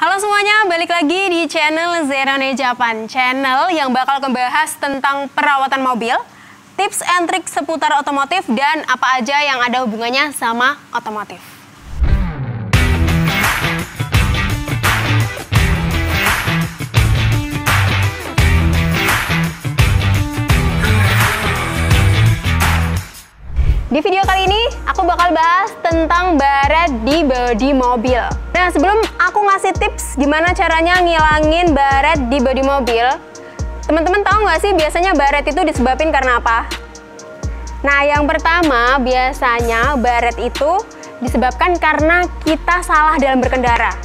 Halo semuanya, balik lagi di channel Zerone Japan, channel yang bakal membahas tentang perawatan mobil, tips and trik seputar otomotif, dan apa aja yang ada hubungannya sama otomotif. Di video kali ini, aku bakal bahas tentang baret di bodi mobil. Nah, sebelum aku ngasih tips gimana caranya ngilangin baret di bodi mobil, teman-teman tahu nggak sih biasanya baret itu disebabin karena apa? Nah, yang pertama, biasanya baret itu disebabkan karena kita salah dalam berkendara.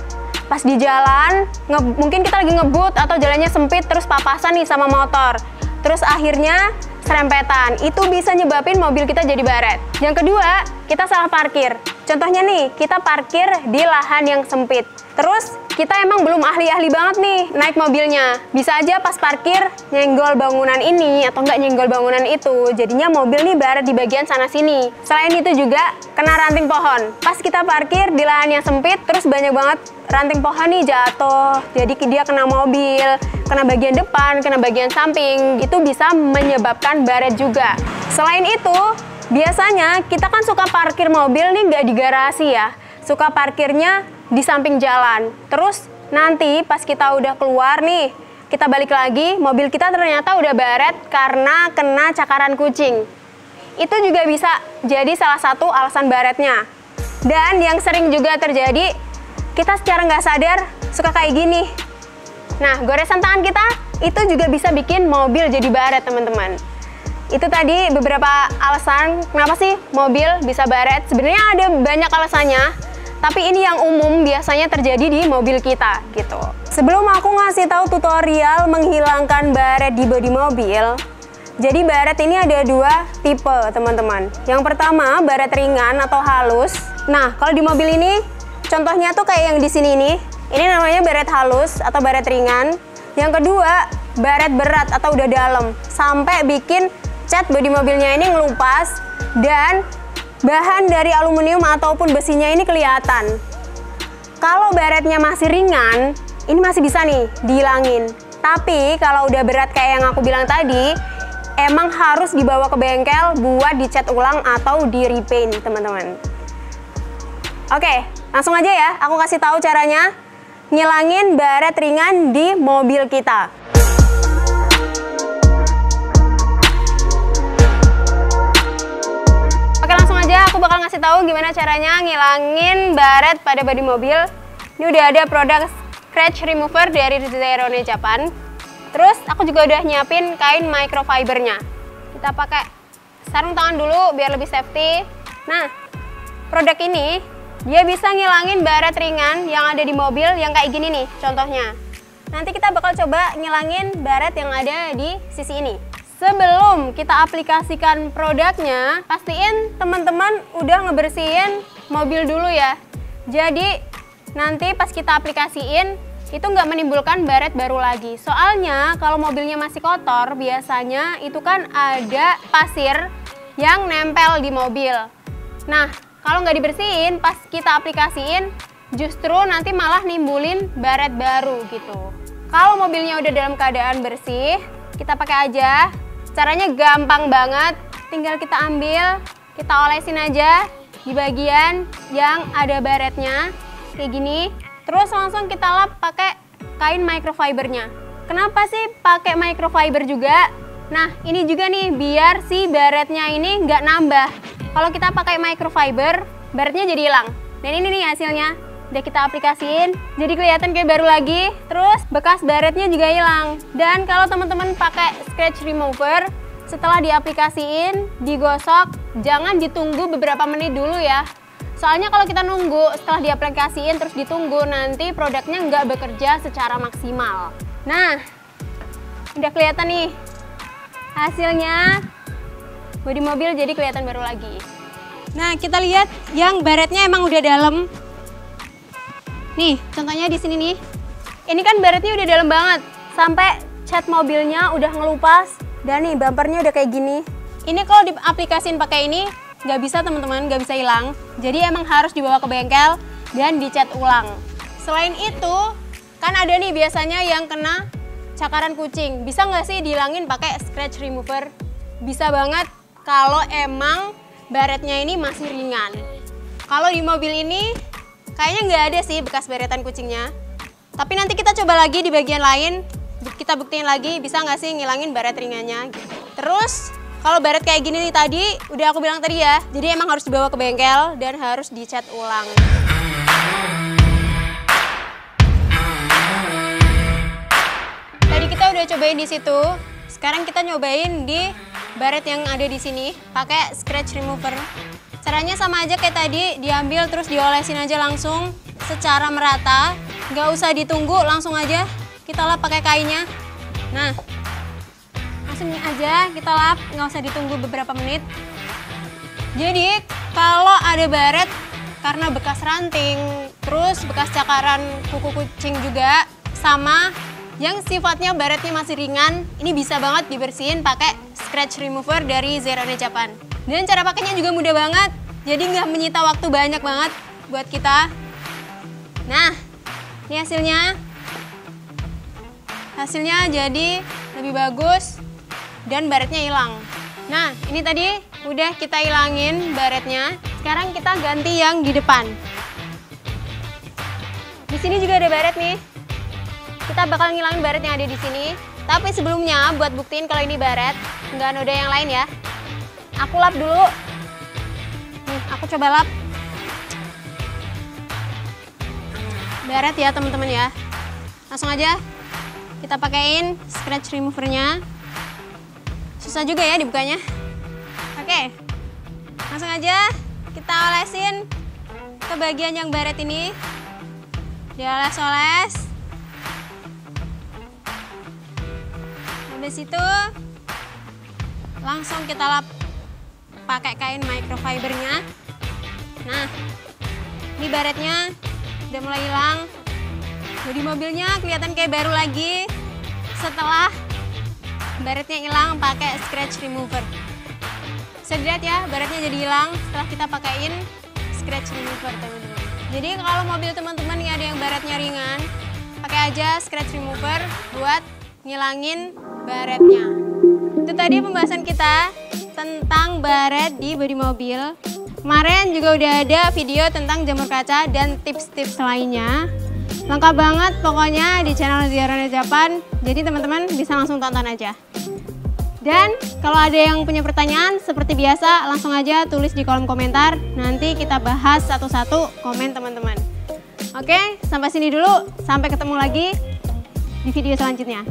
Pas di jalan, mungkin kita lagi ngebut atau jalannya sempit, terus papasan nih sama motor. Terus akhirnya serempetan, itu bisa nyebabin mobil kita jadi baret. Yang kedua, kita salah parkir. Contohnya nih, kita parkir di lahan yang sempit. Terus kita emang belum ahli-ahli banget nih naik mobilnya. Bisa aja pas parkir nyenggol bangunan ini atau nggak nyenggol bangunan itu. Jadinya mobil nih baret di bagian sana sini. Selain itu juga kena ranting pohon. Pas kita parkir di lahan yang sempit, terus banyak banget ranting pohon nih jatuh. Jadi dia kena mobil, kena bagian depan, kena bagian samping. Itu bisa menyebabkan baret juga. Selain itu, biasanya kita kan suka parkir mobil nih nggak di garasi ya. Suka parkirnya di samping jalan. Terus nanti pas kita udah keluar nih, kita balik lagi, mobil kita ternyata udah baret karena kena cakaran kucing. Itu juga bisa jadi salah satu alasan baretnya. Dan yang sering juga terjadi, kita secara nggak sadar suka kayak gini. Nah, goresan tangan kita itu juga bisa bikin mobil jadi baret, teman-teman. Itu tadi beberapa alasan kenapa sih mobil bisa baret. Sebenarnya ada banyak alasannya, tapi ini yang umum biasanya terjadi di mobil kita gitu. Sebelum aku ngasih tahu tutorial menghilangkan baret di bodi mobil, jadi baret ini ada dua tipe, teman-teman. Yang pertama, baret ringan atau halus. Nah, kalau di mobil ini contohnya tuh kayak yang di sini nih. Ini namanya baret halus atau baret ringan. Yang kedua, baret berat atau udah dalam sampai bikin cat bodi mobilnya ini ngelupas dan bahan dari aluminium ataupun besinya ini kelihatan. Kalau baretnya masih ringan, ini masih bisa nih dihilangin. Tapi kalau udah berat kayak yang aku bilang tadi, emang harus dibawa ke bengkel buat dicat ulang atau di repaint, teman-teman. Oke, langsung aja ya, aku kasih tahu caranya ngilangin baret ringan di mobil kita. Aku bakal ngasih tahu gimana caranya ngilangin baret pada bodi mobil. Ini udah ada produk scratch remover dari Zerone Japan. Terus aku juga udah nyiapin kain microfibernya. Kita pakai sarung tangan dulu biar lebih safety. Nah, produk ini dia bisa ngilangin baret ringan yang ada di mobil yang kayak gini nih contohnya. Nanti kita bakal coba ngilangin baret yang ada di sisi ini. Sebelum kita aplikasikan produknya, pastiin teman-teman udah ngebersihin mobil dulu ya. Jadi nanti pas kita aplikasiin, itu nggak menimbulkan baret baru lagi. Soalnya kalau mobilnya masih kotor, biasanya itu kan ada pasir yang nempel di mobil. Nah, kalau nggak dibersihin, pas kita aplikasiin, justru nanti malah nimbulin baret baru gitu. Kalau mobilnya udah dalam keadaan bersih, kita pakai aja. Caranya gampang banget, tinggal kita ambil, kita olesin aja di bagian yang ada baretnya, kayak gini. Terus langsung kita lap pakai kain microfibernya. Kenapa sih pakai microfiber juga? Nah, ini juga nih, biar si baretnya ini nggak nambah. Kalau kita pakai microfiber, baretnya jadi hilang. Dan ini nih hasilnya. Udah kita aplikasiin, jadi kelihatan kayak baru lagi. Terus bekas baretnya juga hilang. Dan kalau teman-teman pakai scratch remover, setelah diaplikasiin, digosok, jangan ditunggu beberapa menit dulu ya. Soalnya kalau kita nunggu setelah diaplikasiin terus ditunggu, nanti produknya nggak bekerja secara maksimal. Nah, udah kelihatan nih hasilnya. Bodi mobil jadi kelihatan baru lagi. Nah, kita lihat yang baretnya emang udah dalam. Nih, contohnya di sini nih. Ini kan baretnya udah dalam banget. Sampai cat mobilnya udah ngelupas. Dan nih, bumpernya udah kayak gini. Ini kalau diaplikasiin pakai ini, nggak bisa teman-teman, nggak bisa hilang. Jadi emang harus dibawa ke bengkel dan dicat ulang. Selain itu, Kan ada nih biasanya yang kena cakaran kucing. Bisa nggak sih dihilangin pakai scratch remover? Bisa banget kalau emang baretnya ini masih ringan. Kalau di mobil ini kayaknya nggak ada sih bekas baretan kucingnya. Tapi nanti kita coba lagi di bagian lain. Kita buktiin lagi bisa nggak sih ngilangin baret ringannya. Terus kalau baret kayak gini nih tadi, udah aku bilang tadi ya, jadi emang harus dibawa ke bengkel dan harus dicat ulang. Tadi kita udah cobain di situ, sekarang kita nyobain di baret yang ada di sini, pakai scratch remover. Caranya sama aja kayak tadi, diambil terus diolesin aja langsung secara merata, nggak usah ditunggu, langsung aja kita lap pakai kainnya. Nah, langsung aja kita lap, nggak usah ditunggu beberapa menit. Jadi kalau ada baret karena bekas ranting, terus bekas cakaran kuku kucing juga, sama yang sifatnya baretnya masih ringan, ini bisa banget dibersihin pakai scratch remover dari Zeroone Japan. Dan cara pakainya juga mudah banget, jadi nggak menyita waktu banyak banget buat kita. Nah, ini hasilnya. Hasilnya jadi lebih bagus dan baretnya hilang. Nah, ini tadi udah kita hilangin baretnya. Sekarang kita ganti yang di depan. Di sini juga ada baret nih. Kita bakal ngilangin baret yang ada di sini. Tapi sebelumnya buat buktiin kalau ini baret, nggak noda yang lain ya. Aku lap dulu. Nih, aku coba lap. Baret ya teman-teman ya. Langsung aja kita pakein scratch removernya. Susah juga ya dibukanya. Oke, langsung aja kita olesin ke bagian yang baret ini. Dioles-oles. Habis itu langsung kita lap pakai kain microfibernya. Nah, ini baretnya udah mulai hilang. Bodi mobilnya kelihatan kayak baru lagi setelah baretnya hilang pakai scratch remover. Bisa dilihat ya, baretnya jadi hilang setelah kita pakaiin scratch remover teman-teman. Jadi kalau mobil teman-teman yang ada yang baretnya ringan, pakai aja scratch remover buat ngilangin baretnya. Itu tadi pembahasan kita tentang baret di bodi mobil. Kemarin juga udah ada video tentang jamur kaca dan tips-tips lainnya. Lengkap banget pokoknya di channel Zeroone Japan, jadi teman-teman bisa langsung tonton aja. Dan kalau ada yang punya pertanyaan, seperti biasa langsung aja tulis di kolom komentar, nanti kita bahas satu-satu komen teman-teman. Oke, sampai sini dulu, sampai ketemu lagi di video selanjutnya.